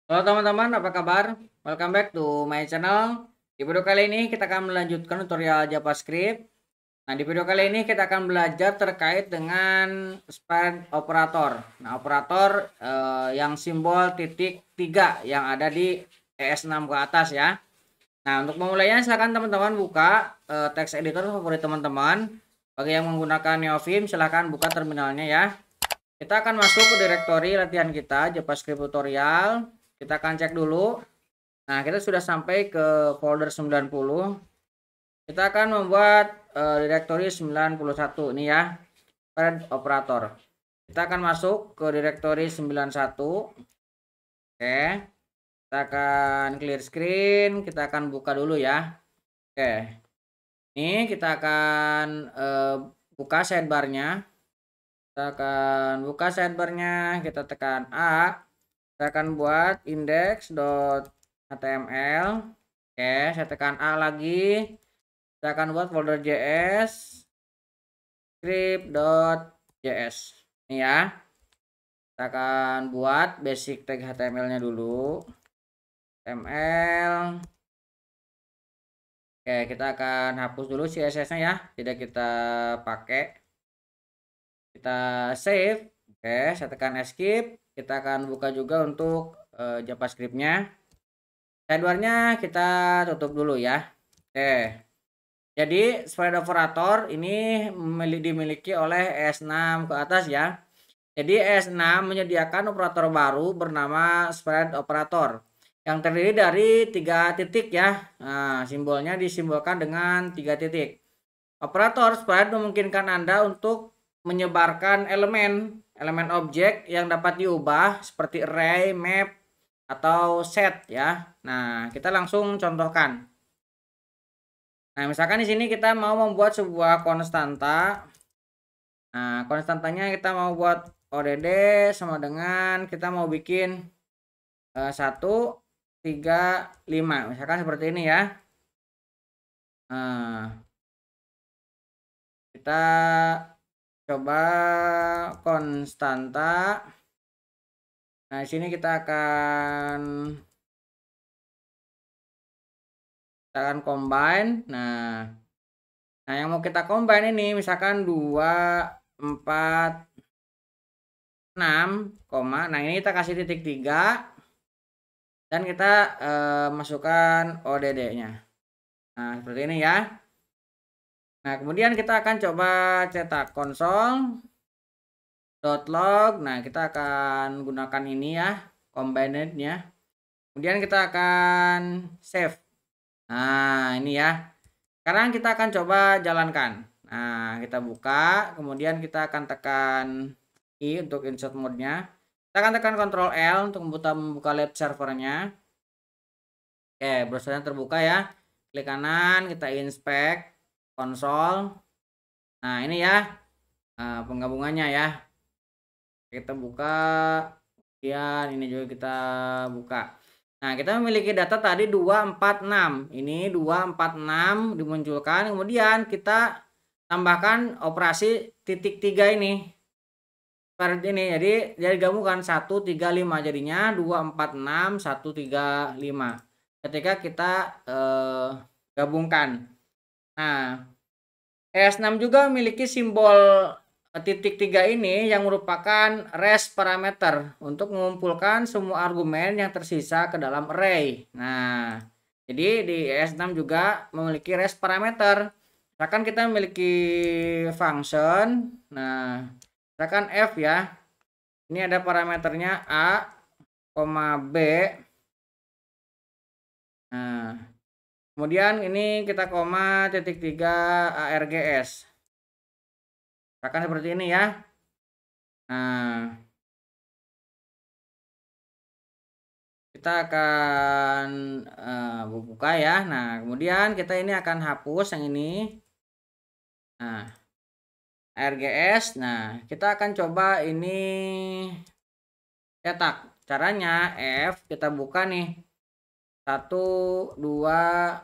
Halo teman-teman, apa kabar? Welcome back to my channel. Di video kali ini kita akan melanjutkan tutorial JavaScript. Nah, di video kali ini kita akan belajar terkait dengan spread operator. Nah, operator yang simbol titik 3 yang ada di ES6 ke atas ya. Nah, untuk memulainya silakan teman-teman buka text editor favorit teman-teman. Bagi yang menggunakan Neovim, silahkan buka terminalnya ya. Kita akan masuk ke direktori latihan kita, JavaScript tutorial. Kita akan cek dulu. Nah, kita sudah sampai ke folder 90. Kita akan membuat direktori 91 ini ya, spread operator. Kita akan masuk ke direktori 91. Oke. Kita akan clear screen, kita akan buka dulu ya. Oke. Ini kita akan buka sidebarnya. Kita akan buka sidebarnya, kita tekan A. Kita akan buat index.html. Oke, saya tekan A lagi. Kita akan buat folder JS, script.js. Ini ya. Kita akan buat basic tag HTML-nya dulu. HTML. Oke, kita akan hapus dulu CSS-nya ya. Tidak kita pakai. Kita save. Oke, saya tekan escape. Kita akan buka juga untuk JavaScript-nya. Sidebar-nya kita tutup dulu ya. Oke. Jadi spread operator ini dimiliki oleh ES6 ke atas ya. Jadi ES6 menyediakan operator baru bernama spread operator yang terdiri dari 3 titik ya. Nah, simbolnya disimbolkan dengan 3 titik. Operator spread memungkinkan Anda untuk menyebarkan elemen objek yang dapat diubah seperti array, map, atau set ya. Nah, kita langsung contohkan. Nah, misalkan di sini kita mau membuat sebuah konstanta. Nah, konstantanya kita mau buat ODD sama dengan kita mau bikin 1, 3, 5. Misalkan seperti ini ya. Nah, kita coba konstanta. Nah, di sini kita akan combine. Nah, yang mau kita combine ini misalkan 2, 4, 6, nah ini kita kasih titik 3 dan kita masukkan ODD-nya. Nah, seperti ini ya. Nah, kemudian kita akan coba cetak console.log. Nah, kita akan gunakan ini ya, combined-nya. Kemudian kita akan save. Nah, ini ya. Sekarang kita akan coba jalankan. Nah, kita buka, kemudian kita akan tekan I untuk insert mode-nya. Kita akan tekan Ctrl L untuk membuka lab servernya. Oke, browsernya terbuka ya. Klik kanan, kita inspect konsol. Nah, ini ya penggabungannya ya. Kita buka, kemudian ini juga kita buka. Nah, kita memiliki data tadi 246. Ini 246 dimunculkan, kemudian kita tambahkan operasi titik 3 ini. Seperti ini. Jadi gabungkan 135 jadinya 246 135. Ketika kita gabungkan. Nah, ES6 juga memiliki simbol titik 3 ini yang merupakan res parameter untuk mengumpulkan semua argumen yang tersisa ke dalam array. Nah, jadi di ES6 juga memiliki res parameter. Misalkan kita memiliki function. Nah, misalkan F ya. Ini ada parameternya A, B. Nah, kemudian ini kita koma titik 3 args. Misalkan seperti ini ya. Nah, kita akan buka ya. Nah, kemudian kita ini akan hapus yang ini. Nah, args. Nah, kita akan coba ini cetak. Caranya F kita buka nih. 1, 2,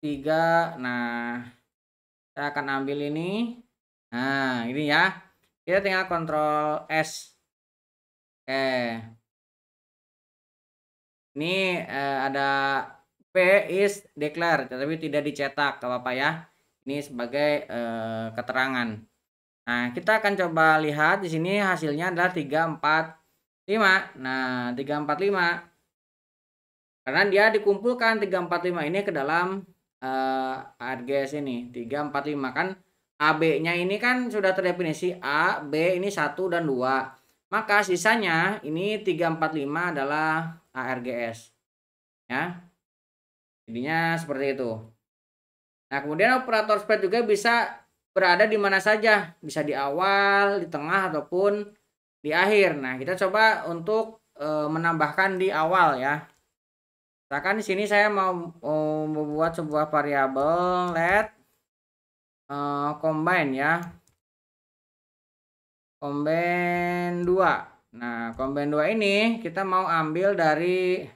3. Nah, kita akan ambil ini. Nah, ini ya. Kita tinggal Ctrl S. Oke. Ini ada P is declared, tapi tidak dicetak, gak apa-apa ya. Ini sebagai keterangan. Nah, kita akan coba lihat di sini hasilnya adalah 345. Nah, 345 karena dia dikumpulkan 345 ini ke dalam ARGS ini. 345 kan AB-nya ini kan sudah terdefinisi A, B ini 1 dan 2. Maka sisanya ini 345 adalah ARGS. Ya. Jadinya seperti itu. Nah, kemudian operator spread juga bisa berada di mana saja, bisa di awal, di tengah ataupun di akhir. Nah, kita coba untuk menambahkan di awal ya. Misalkan di sini saya mau membuat sebuah variabel let combine ya. Combine 2. Nah, combine 2 ini kita mau ambil dari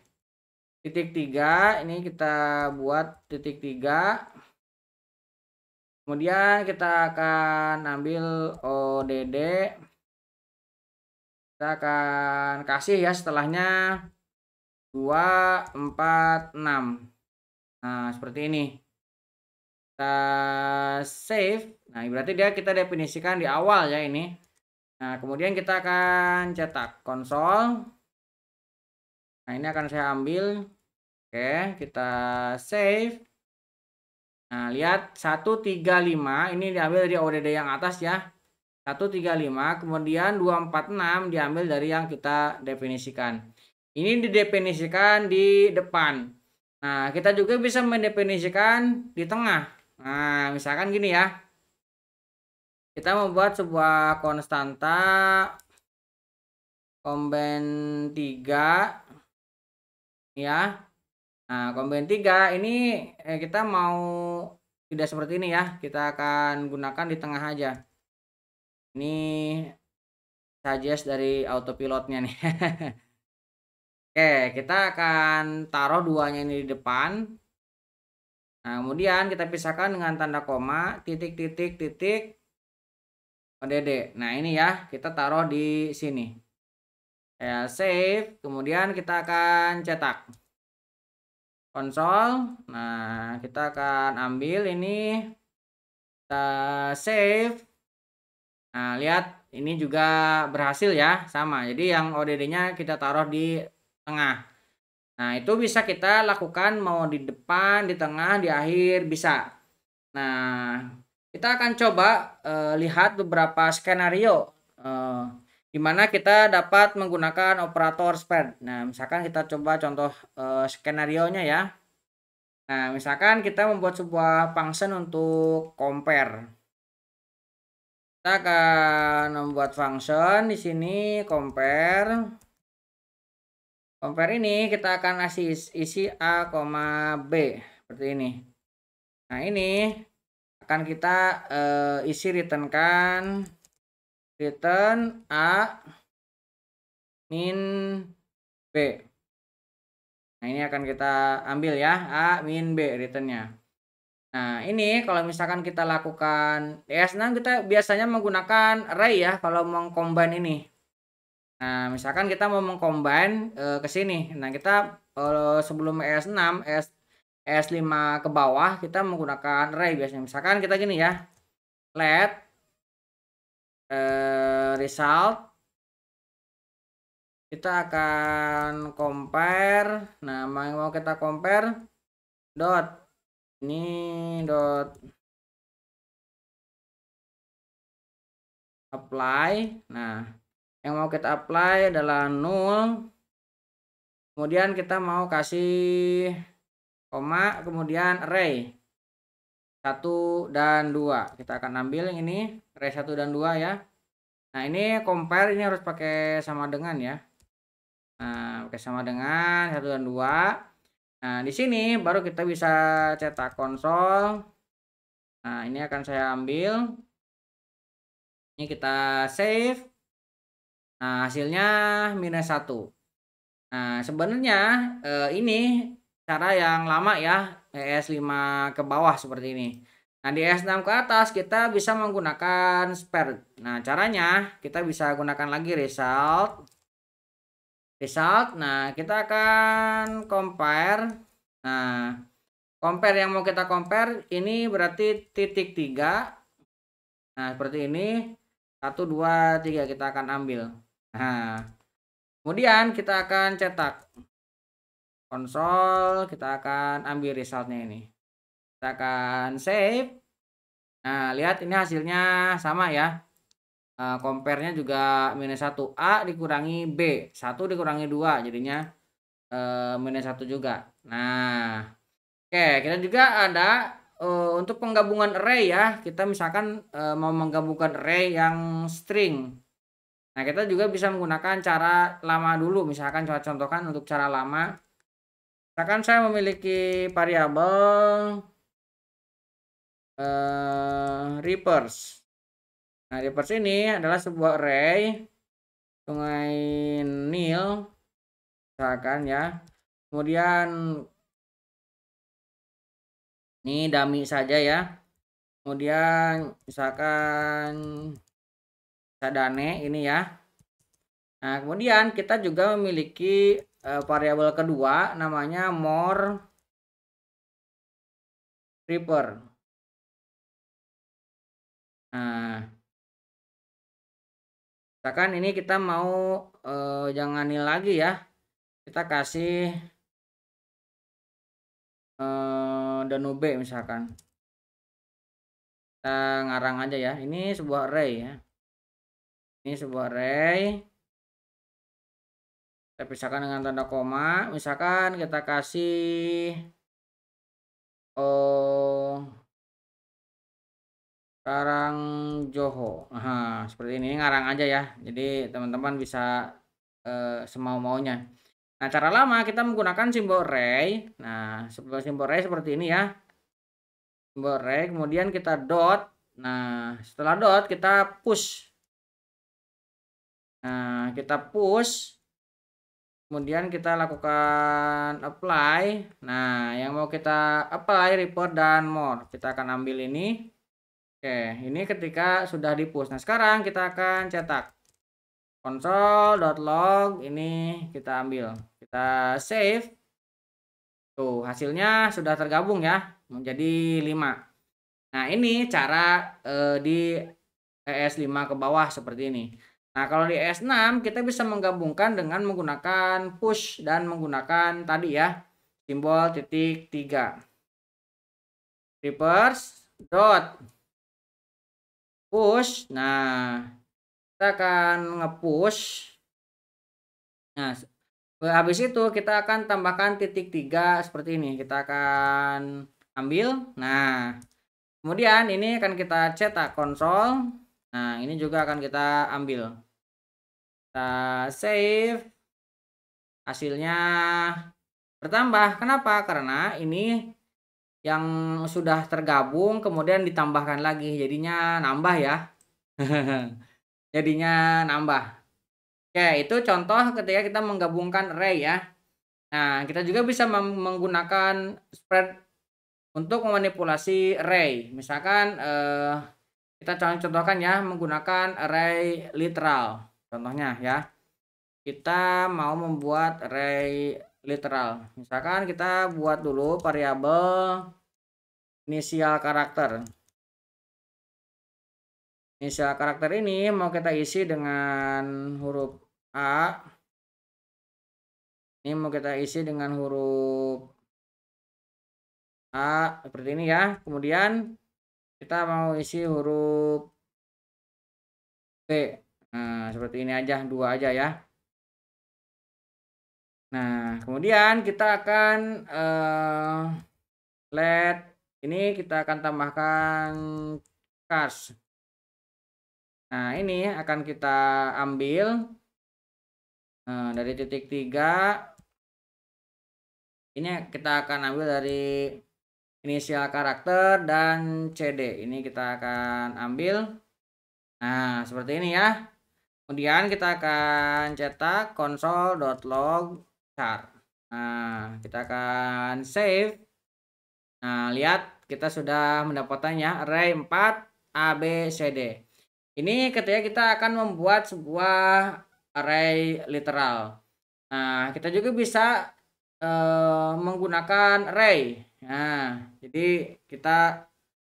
titik 3, ini kita buat titik 3. Kemudian kita akan ambil ODD. Kita akan kasih ya setelahnya 2, 4, 6. Nah, seperti ini. Kita save. Nah, berarti dia kita definisikan di awal ya ini. Nah, kemudian kita akan cetak konsol. Nah, ini akan saya ambil. Oke, kita save. Nah, lihat 135 ini diambil dari ODD yang atas ya. 135, kemudian 246 diambil dari yang kita definisikan. Ini didefinisikan di depan. Nah, kita juga bisa mendefinisikan di tengah. Nah, misalkan gini ya. Kita membuat sebuah konstanta combine 3 ya. Nah, combine 3 ini kita mau tidak seperti ini ya. Kita akan gunakan di tengah aja. Ini suggest dari autopilotnya nih. Oke, kita akan taruh duanya ini di depan. Nah, kemudian kita pisahkan dengan tanda koma, titik, titik, titik, ODD. Nah, ini ya, kita taruh di sini. Ya, save, kemudian kita akan cetak. Konsol, nah kita akan ambil ini, kita save. Nah, lihat ini juga berhasil ya, sama. Jadi yang ODD-nya kita taruh di tengah. Nah, itu bisa kita lakukan mau di depan, di tengah, di akhir, bisa. Nah, kita akan coba lihat beberapa skenario di mana kita dapat menggunakan operator spread. Nah, misalkan kita coba contoh skenario-nya ya. Nah, misalkan kita membuat sebuah function untuk compare. Kita akan membuat function di sini compare. Compare ini kita akan isi A, B seperti ini. Nah, ini akan kita isi return A min B. Nah, ini akan kita ambil ya, A min B returnnya. Nah, ini kalau misalkan kita lakukan DS6 kita biasanya menggunakan array ya kalau mau combine ini. Nah, misalkan kita mau mengcombine ke sini. Nah, kita sebelum ES6, ES5 ke bawah kita menggunakan array biasanya. Misalkan kita gini ya. Let result kita akan compare. Nah, mau kita compare dot ini dot apply. Nah, yang mau kita apply adalah null. Kemudian kita mau kasih koma, kemudian array 1 dan 2. Kita akan ambil yang ini array 1 dan 2 ya. Nah, ini compare ini harus pakai sama dengan ya. Nah, pakai sama dengan 1 dan 2. Nah, di sini baru kita bisa cetak konsol. Nah, ini akan saya ambil. Ini kita save. Nah, hasilnya -1. Nah, sebenarnya ini cara yang lama ya, ES5 ke bawah seperti ini. Nah, di ES6 ke atas kita bisa menggunakan spare. Nah, caranya kita bisa gunakan lagi result. result. Nah, kita akan compare. Nah, compare yang mau kita compare ini berarti titik 3. Nah, seperti ini. 1, 2, 3 kita akan ambil. Nah, kemudian kita akan cetak konsol, kita akan ambil resultnya ini. Kita akan save. Nah, lihat ini hasilnya sama ya. Compare-nya juga -1A dikurangi B, 1 dikurangi 2 jadinya -1 juga. Nah, oke, kita juga ada untuk penggabungan array ya. Kita misalkan mau menggabungkan array yang string. Nah, kita juga bisa menggunakan cara lama dulu. Misalkan coba contohkan untuk cara lama. Misalkan saya memiliki variabel reverse. Nah, reverse ini adalah sebuah array sungai Nil misalkan ya. Kemudian ini dummy saja ya. Kemudian misalkan Sadane ini ya. Nah, kemudian kita juga memiliki variabel kedua namanya more reaper. Nah, misalkan ini kita mau jangan nil lagi ya. Kita kasih Danube misalkan. Kita ngarang aja ya. Ini sebuah array ya. Ini sebuah array. Kita pisahkan dengan tanda koma. Misalkan kita kasih Karang Joho. Nah, seperti ini ngarang aja ya. Jadi teman-teman bisa semau-maunya. Nah, cara lama kita menggunakan simbol array. Nah, simbol array seperti ini ya. Simbol array, kemudian kita dot. Nah, setelah dot kita push. Nah, kita push. Kemudian kita lakukan apply. Nah, yang mau kita apply report dan more. Kita akan ambil ini. Oke, ini ketika sudah di-push. Nah, sekarang kita akan cetak console.log, ini kita ambil. Kita save. Tuh, hasilnya sudah tergabung ya, menjadi 5. Nah, ini cara di ES5 ke bawah seperti ini. Nah, kalau di ES6 kita bisa menggabungkan dengan menggunakan push dan menggunakan tadi ya, simbol titik 3. Reverse dot push. Nah, kita akan nge-push. Nah, habis itu kita akan tambahkan titik 3 seperti ini. Kita akan ambil. Nah, kemudian ini akan kita cetak konsol. Nah, ini juga akan kita ambil. Kita save. Hasilnya bertambah. Kenapa? Karena ini yang sudah tergabung kemudian ditambahkan lagi. Jadinya nambah ya. Jadinya nambah. Oke, itu contoh ketika kita menggabungkan array ya. Nah, kita juga bisa menggunakan spread untuk memanipulasi array. Misalkan kita contohkan ya menggunakan array literal. Contohnya ya. Kita mau membuat array literal. Misalkan kita buat dulu variabel inisial karakter. Inisial karakter ini mau kita isi dengan huruf A. Ini mau kita isi dengan huruf A seperti ini ya. Kemudian kita mau isi huruf B. Nah, seperti ini aja, 2 aja ya. Nah, kemudian kita akan let ini kita akan tambahkan cars. Nah, ini akan kita ambil dari titik 3. Ini kita akan ambil dari inisial karakter dan CD. Ini kita akan ambil. Nah, seperti ini ya. Kemudian kita akan cetak console.log char. Nah, kita akan save. Nah, lihat kita sudah mendapatkannya array 4 A, B, C, D. Ini ketika kita akan membuat sebuah array literal. Nah, kita juga bisa menggunakan array. Nah, jadi kita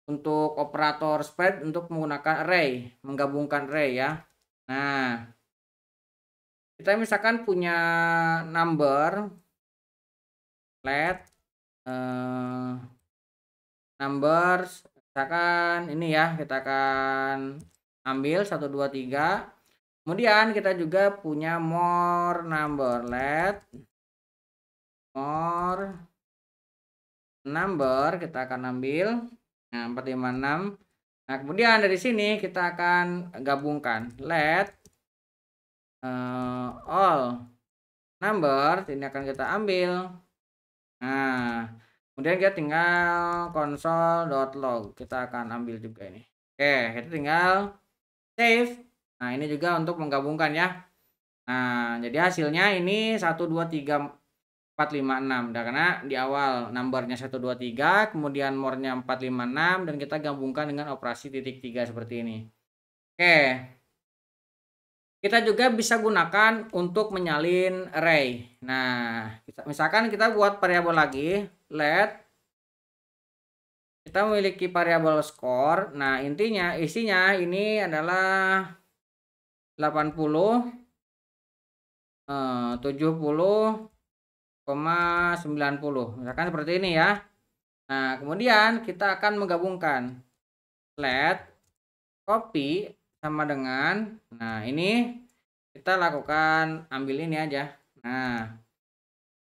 untuk operator spread untuk menggunakan array, menggabungkan array ya. Nah, kita misalkan punya number, let numbers, misalkan ini ya, kita akan ambil 1, 2, 3. Kemudian kita juga punya more number, let more number, kita akan ambil nah 4, 5, 6. Nah, kemudian dari sini kita akan gabungkan let all number, ini akan kita ambil. Nah, kemudian kita tinggal console.log, kita akan ambil juga ini. Oke, kita tinggal save. Nah, ini juga untuk menggabungkan ya. Nah, jadi hasilnya ini 1, 2, 3, 4, 5, 6. Dan karena di awal numbernya 1, 2, 3, kemudian more-nya 4, 5, 6, dan kita gabungkan dengan operasi titik 3 seperti ini. Oke. Kita juga bisa gunakan untuk menyalin array. Nah, misalkan kita buat variabel lagi, let kita memiliki variabel score. Nah, intinya isinya ini adalah 80, 70, 90. Misalkan seperti ini ya. Nah, kemudian kita akan menggabungkan let copy sama dengan, nah ini kita lakukan ambil ini aja. Nah,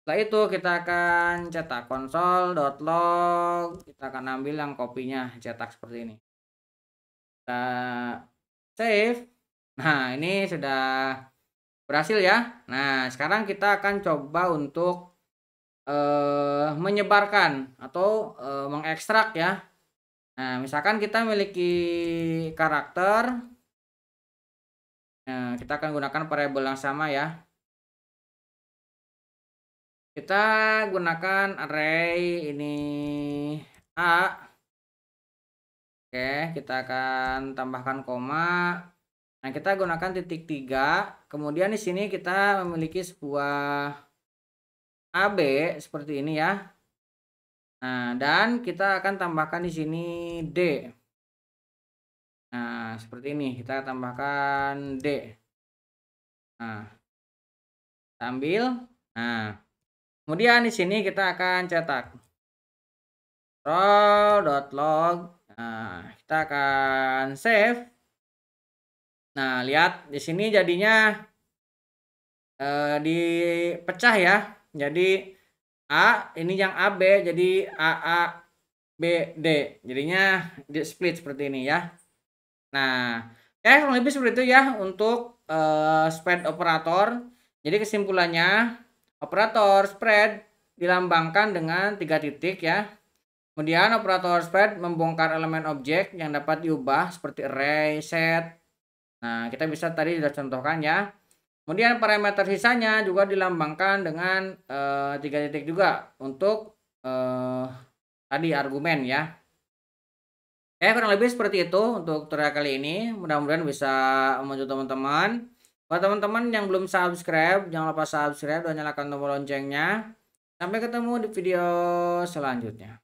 setelah itu kita akan cetak console.log, kita akan ambil yang kopinya, cetak seperti ini. Kita save. Nah, ini sudah berhasil ya. Nah, sekarang kita akan coba untuk menyebarkan atau mengekstrak ya. Nah, misalkan kita memiliki karakter, nah, kita akan gunakan variabel yang sama ya. Kita gunakan array ini A. Oke, kita akan tambahkan koma. Nah, kita gunakan titik 3. Kemudian di sini kita memiliki sebuah AB seperti ini ya. Nah, dan kita akan tambahkan di sini D. Nah, seperti ini kita tambahkan D. Nah, kita ambil. Nah, kemudian di sini kita akan cetak roll.log. Nah, kita akan save. Nah, lihat di sini jadinya dipecah ya. Jadi A ini yang AB jadi AA BD. Jadinya di split seperti ini ya. Nah, ya kurang lebih seperti itu ya untuk spread operator. Jadi kesimpulannya operator spread dilambangkan dengan 3 titik ya. Kemudian operator spread membongkar elemen objek yang dapat diubah seperti array, set. Nah, kita bisa tadi sudah contohkan ya. Kemudian parameter sisanya juga dilambangkan dengan 3 titik juga untuk tadi argumen ya. Kurang lebih seperti itu untuk tutorial kali ini. Mudah-mudahan bisa membantu teman-teman. Buat teman-teman yang belum subscribe, jangan lupa subscribe dan nyalakan tombol loncengnya. Sampai ketemu di video selanjutnya.